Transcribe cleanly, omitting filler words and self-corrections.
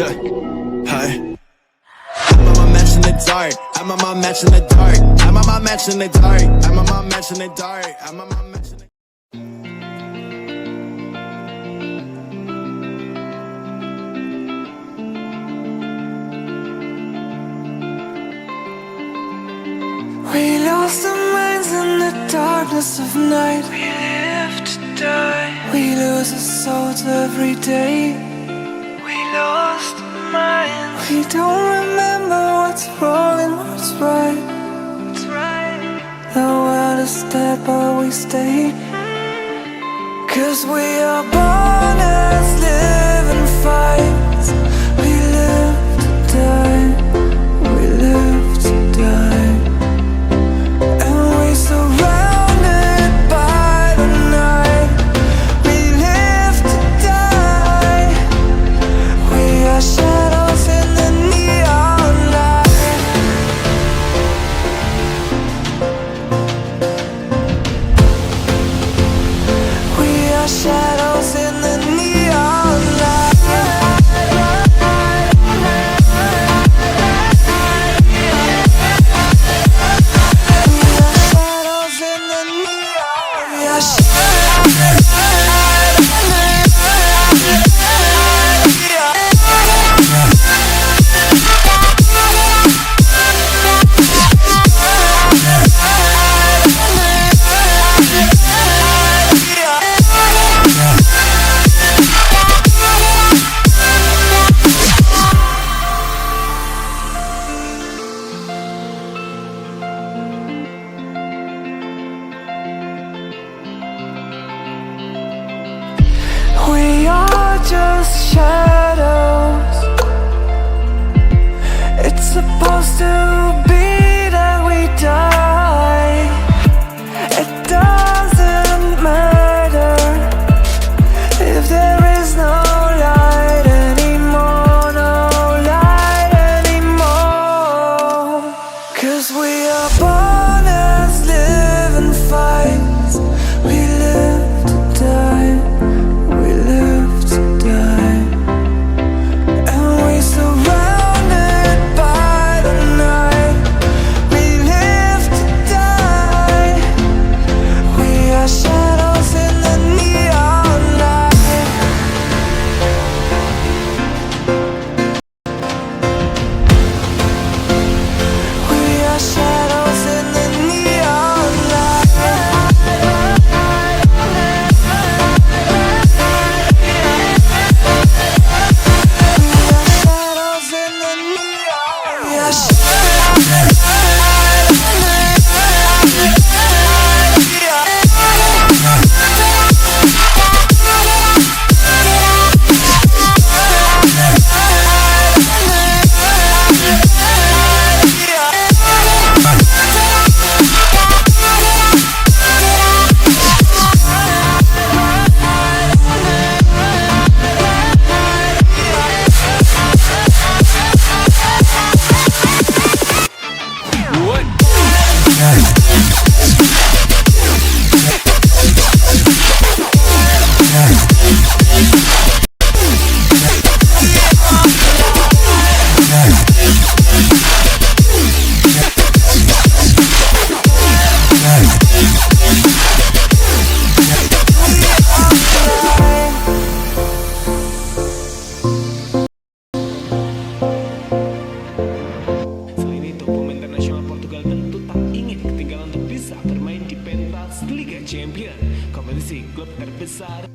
Yeah, hi. I'm on my match in the dark. I'm on my match in the dark. I'm on my match in the dark. I'm on my match in the dark. I'm on my match in the dark. We lost our minds in the darkness of night. We live to die. We lose our souls every day. We lost our minds. We don't remember what's wrong and what's right. What's right? The world is dead but we stay. 'Cause we are born as living fights. We live to die. We live to die. Surrounded by the night, we live to die. We are shadows in the neon light. We are shadows in the neon light. We are just shadows. It's supposed to be that we die. It doesn't matter if there is no light anymore, no light anymore. 'Cause we are born as living fights. We live to die. We live to die. And we surrounded by the night. We live to die. We are shadows in the neon light. We are shadows in the neon light. Selain itu, pemain internasional Portugal tentu tak ingin ketinggalan untuk bisa bermain di pentas Liga Champions, kompetisi klub terbesar.